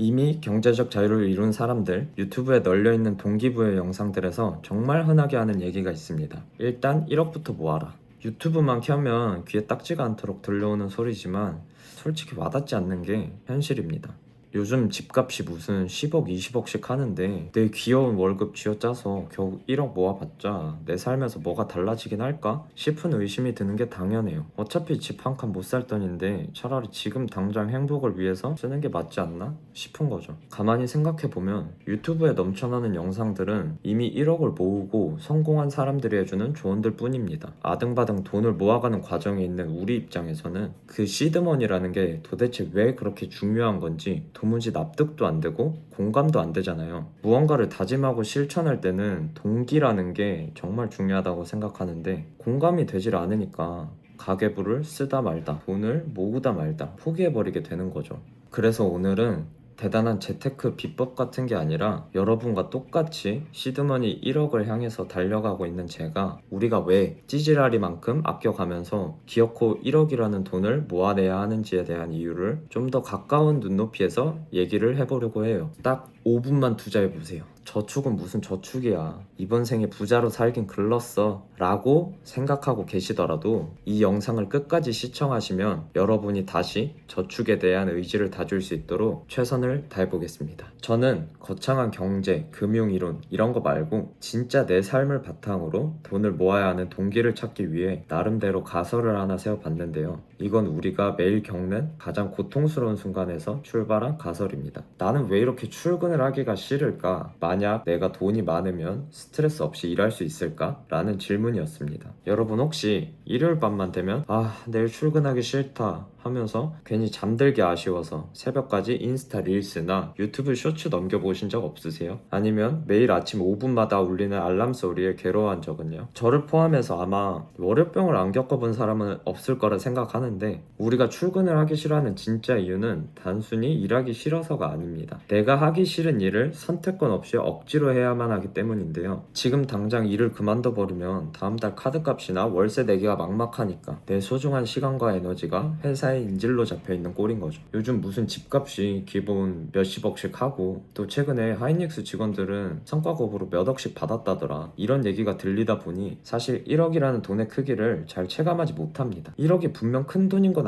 이미 경제적 자유를 이룬 사람들, 유튜브에 널려있는 동기부여 영상들에서 정말 흔하게 하는 얘기가 있습니다. 일단 1억부터 모아라. 유튜브만 켜면 귀에 딱지가 않도록 들려오는 소리지만 솔직히 와닿지 않는 게 현실입니다. 요즘 집값이 무슨 10억, 20억씩 하는데 내 귀여운 월급 쥐어짜서 겨우 1억 모아봤자 내 삶에서 뭐가 달라지긴 할까 싶은 의심이 드는 게 당연해요. 어차피 집 한 칸 못 살 돈인데 차라리 지금 당장 행복을 위해서 쓰는 게 맞지 않나 싶은 거죠. 가만히 생각해보면 유튜브에 넘쳐나는 영상들은 이미 1억을 모으고 성공한 사람들이 해주는 조언들 뿐입니다. 아등바등 돈을 모아가는 과정에 있는 우리 입장에서는 그 시드머니라는 게 도대체 왜 그렇게 중요한 건지 도무지 납득도 안 되고 공감도 안 되잖아요. 무언가를 다짐하고 실천할 때는 동기라는 게 정말 중요하다고 생각하는데 공감이 되질 않으니까 가계부를 쓰다 말다, 돈을 모으다 말다 포기해버리게 되는 거죠. 그래서 오늘은 대단한 재테크 비법 같은 게 아니라 여러분과 똑같이 시드머니 1억을 향해서 달려가고 있는 제가 우리가 왜 찌질하리만큼 아껴가면서 기어코 1억이라는 돈을 모아내야 하는지에 대한 이유를 좀 더 가까운 눈높이에서 얘기를 해보려고 해요. 딱 5분만 투자해보세요. 저축은 무슨 저축이야. 이번 생에 부자로 살긴 글렀어. 라고 생각하고 계시더라도 이 영상을 끝까지 시청하시면 여러분이 다시 저축에 대한 의지를 다질 수 있도록 최선을 다해보겠습니다. 저는 거창한 경제, 금융이론 이런 거 말고 진짜 내 삶을 바탕으로 돈을 모아야 하는 동기를 찾기 위해 나름대로 가설을 하나 세워봤는데요. 이건 우리가 매일 겪는 가장 고통스러운 순간에서 출발한 가설입니다. 나는 왜 이렇게 출근을 하기가 싫을까? 만약 내가 돈이 많으면 스트레스 없이 일할 수 있을까? 라는 질문이었습니다. 여러분 혹시 일요일 밤만 되면 내일 출근하기 싫다 하면서 괜히 잠들기 아쉬워서 새벽까지 인스타 릴스나 유튜브 쇼츠 넘겨보신 적 없으세요? 아니면 매일 아침 5분마다 울리는 알람 소리에 괴로워한 적은요? 저를 포함해서 아마 월요병을 안 겪어본 사람은 없을 거라 생각하는데 우리가 출근을 하기 싫어하는 진짜 이유는 단순히 일하기 싫어서가 아닙니다. 내가 하기 싫은 일을 선택권 없이 억지로 해야만 하기 때문인데요. 지금 당장 일을 그만둬 버리면 다음 달 카드값이나 월세 내기가 막막하니까 내 소중한 시간과 에너지가 회사에 인질로 잡혀있는 꼴인 거죠. 요즘 무슨 집값이 기본 몇십억씩 하고 또 최근에 하이닉스 직원들은 성과급으로 몇 억씩 받았다더라. 이런 얘기가 들리다 보니 사실 1억이라는 돈의 크기를 잘 체감하지 못합니다. 1억이 분명 큰 돈인 건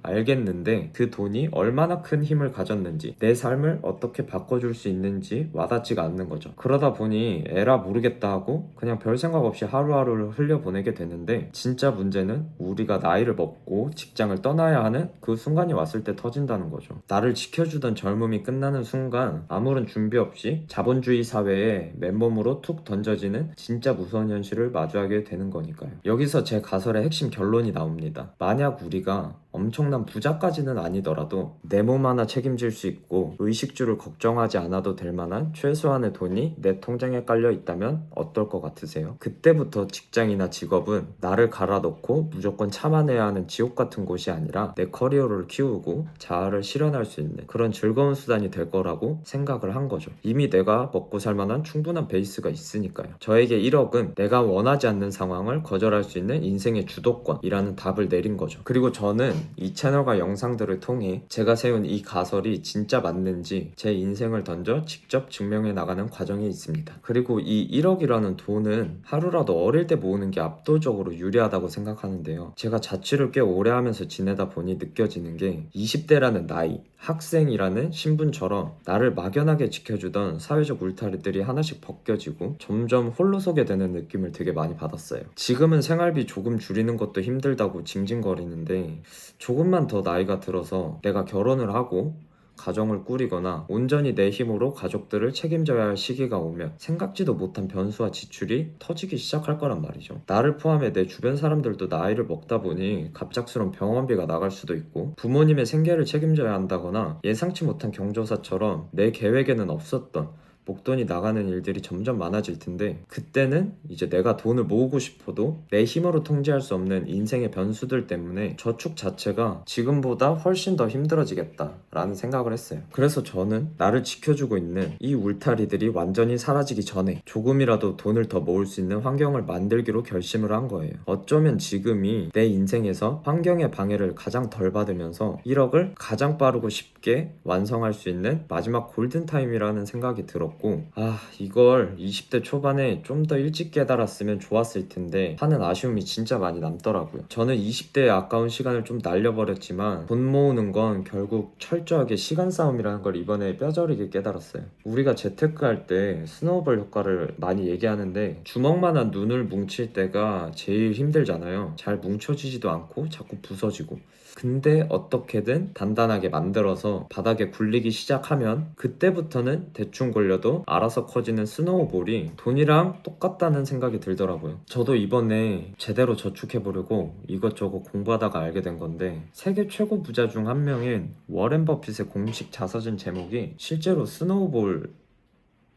알겠는데 그 돈이 얼마나 큰 힘을 가졌는지 내 삶을 어떻게 바꿔줄 수 있는지 와닿지가 않는 거죠. 그러다 보니 에라 모르겠다 하고 그냥 별 생각 없이 하루하루를 흘려보내게 되는데 진짜 문제는 우리가 나이를 먹고 직장을 떠나야 하는 그 순간이 왔을 때 터진다는 거죠. 나를 지켜주던 젊음이 끝나는 순간 아무런 준비 없이 자본주의 사회에 맨몸으로 툭 던져지는 진짜 무서운 현실을 마주하게 되는 거니까요. 여기서 제 가설의 핵심 결론이 나옵니다. 만약 우리가 엄청난 부자까지는 아니더라도 내 몸 하나 책임질 수 있고 의식주를 걱정하지 않아도 될 만한 최소한의 돈이 내 통장에 깔려 있다면 어떨 것 같으세요? 그때부터 직장이나 직업은 나를 갈아넣고 무조건 참아내야 하는 지옥 같은 곳이 아니라 내 커리어를 키우고 자아를 실현할 수 있는 그런 즐거운 수단이 될 거라고 생각을 한 거죠. 이미 내가 먹고 살 만한 충분한 베이스가 있으니까요. 저에게 1억은 내가 원하지 않는 상황을 거절할 수 있는 인생의 주도권이라는 답을 내린 거죠. 그리고 저는 이 채널과 영상들을 통해 제가 세운 이 가설이 진짜 맞는지 제 인생을 던져 직접 증명해 나가는 과정이 있습니다. 그리고 이 1억이라는 돈은 하루라도 어릴 때 모으는 게 압도적으로 유리하다고 생각하는데요. 제가 자취를 꽤 오래 하면서 지내다 보니 느껴지는 게 20대라는 나이, 학생이라는 신분처럼 나를 막연하게 지켜주던 사회적 울타리들이 하나씩 벗겨지고 점점 홀로 서게 되는 느낌을 되게 많이 받았어요. 지금은 생활비 조금 줄이는 것도 힘들다고 징징거리는데 조금만 더 나이가 들어서 내가 결혼을 하고 가정을 꾸리거나 온전히 내 힘으로 가족들을 책임져야 할 시기가 오면 생각지도 못한 변수와 지출이 터지기 시작할 거란 말이죠. 나를 포함해 내 주변 사람들도 나이를 먹다 보니 갑작스러운 병원비가 나갈 수도 있고 부모님의 생계를 책임져야 한다거나 예상치 못한 경조사처럼 내 계획에는 없었던 목돈이 나가는 일들이 점점 많아질 텐데, 그때는 이제 내가 돈을 모으고 싶어도 내 힘으로 통제할 수 없는 인생의 변수들 때문에 저축 자체가 지금보다 훨씬 더 힘들어지겠다 라는 생각을 했어요. 그래서 저는 나를 지켜주고 있는 이 울타리들이 완전히 사라지기 전에 조금이라도 돈을 더 모을 수 있는 환경을 만들기로 결심을 한 거예요. 어쩌면 지금이 내 인생에서 환경의 방해를 가장 덜 받으면서 1억을 가장 빠르고 쉽게 완성할 수 있는 마지막 골든타임이라는 생각이 들었고, 이걸 20대 초반에 좀 더 일찍 깨달았으면 좋았을 텐데 하는 아쉬움이 진짜 많이 남더라고요. 저는 20대의 아까운 시간을 좀 날려버렸지만 돈 모으는 건 결국 철저하게 시간 싸움이라는 걸 이번에 뼈저리게 깨달았어요. 우리가 재테크 할 때 스노우볼 효과를 많이 얘기하는데, 주먹만한 눈을 뭉칠 때가 제일 힘들잖아요. 잘 뭉쳐지지도 않고 자꾸 부서지고. 근데 어떻게든 단단하게 만들어서 바닥에 굴리기 시작하면 그때부터는 대충 굴려도 알아서 커지는 스노우볼이 돈이랑 똑같다는 생각이 들더라고요. 저도 이번에 제대로 저축해보려고 이것저것 공부하다가 알게 된 건데, 세계 최고 부자 중 한 명인 워렌 버핏의 공식 자서전 제목이 실제로 스노우볼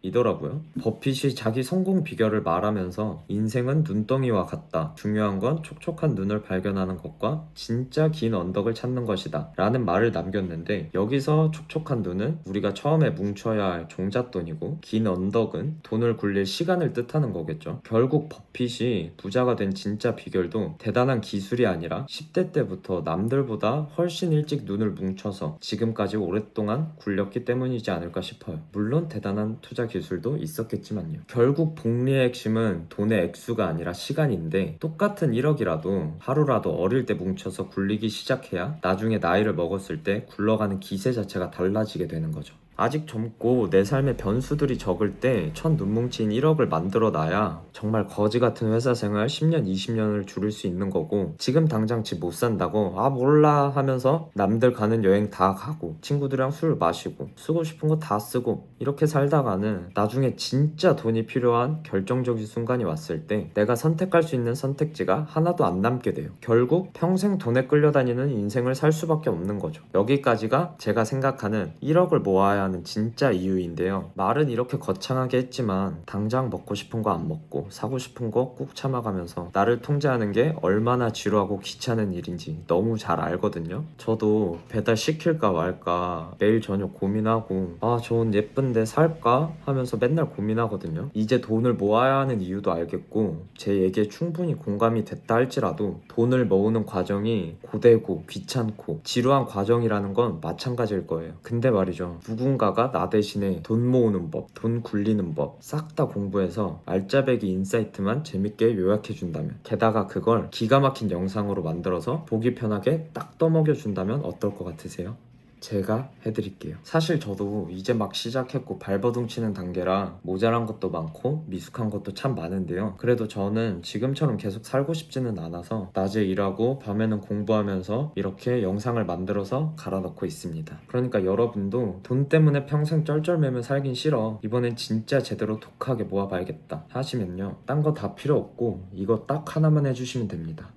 이더라고요. 버핏이 자기 성공 비결을 말하면서 인생은 눈덩이와 같다. 중요한 건 촉촉한 눈을 발견하는 것과 진짜 긴 언덕을 찾는 것이다. 라는 말을 남겼는데, 여기서 촉촉한 눈은 우리가 처음에 뭉쳐야 할 종잣돈이고, 긴 언덕은 돈을 굴릴 시간을 뜻하는 거겠죠. 결국 버핏이 부자가 된 진짜 비결도 대단한 기술이 아니라 10대 때부터 남들보다 훨씬 일찍 눈을 뭉쳐서 지금까지 오랫동안 굴렸기 때문이지 않을까 싶어요. 물론 대단한 투자 기술도 있었겠지만요. 결국 복리의 핵심은 돈의 액수가 아니라 시간인데, 똑같은 1억이라도 하루라도 어릴 때 뭉쳐서 굴리기 시작해야 나중에 나이를 먹었을 때 굴러가는 기세 자체가 달라지게 되는 거죠. 아직 젊고 내 삶의 변수들이 적을 때 첫 눈뭉친 1억을 만들어 놔야 정말 거지 같은 회사 생활 10년, 20년을 줄일 수 있는 거고, 지금 당장 집 못 산다고 몰라 하면서 남들 가는 여행 다 가고 친구들이랑 술 마시고 쓰고 싶은 거 다 쓰고 이렇게 살다가는 나중에 진짜 돈이 필요한 결정적인 순간이 왔을 때 내가 선택할 수 있는 선택지가 하나도 안 남게 돼요. 결국 평생 돈에 끌려다니는 인생을 살 수밖에 없는 거죠. 여기까지가 제가 생각하는 1억을 모아야 하는 진짜 이유인데요. 말은 이렇게 거창하게 했지만 당장 먹고 싶은 거 안 먹고 사고 싶은 거 꾹 참아가면서 나를 통제하는 게 얼마나 지루하고 귀찮은 일인지 너무 잘 알거든요. 저도 배달 시킬까 말까 매일 저녁 고민하고, 저 옷 예쁜데 살까 하면서 맨날 고민하거든요. 이제 돈을 모아야 하는 이유도 알겠고, 제 얘기에 충분히 공감이 됐다 할지라도 돈을 모으는 과정이 고되고 귀찮고 지루한 과정이라는 건 마찬가지일 거예요. 근데 말이죠, 누군가가 나 대신에 돈 모으는 법, 돈 굴리는 법 싹 다 공부해서 알짜배기 인사이트만 재밌게 요약해준다면, 게다가 그걸 기가 막힌 영상으로 만들어서 보기 편하게 딱 떠먹여준다면 어떨 것 같으세요? 제가 해드릴게요. 사실 저도 이제 막 시작했고 발버둥 치는 단계라 모자란 것도 많고 미숙한 것도 참 많은데요. 그래도 저는 지금처럼 계속 살고 싶지는 않아서 낮에 일하고 밤에는 공부하면서 이렇게 영상을 만들어서 갈아넣고 있습니다. 그러니까 여러분도 돈 때문에 평생 쩔쩔매며 살긴 싫어, 이번엔 진짜 제대로 독하게 모아봐야겠다 하시면요, 딴 거 다 필요 없고 이거 딱 하나만 해주시면 됩니다.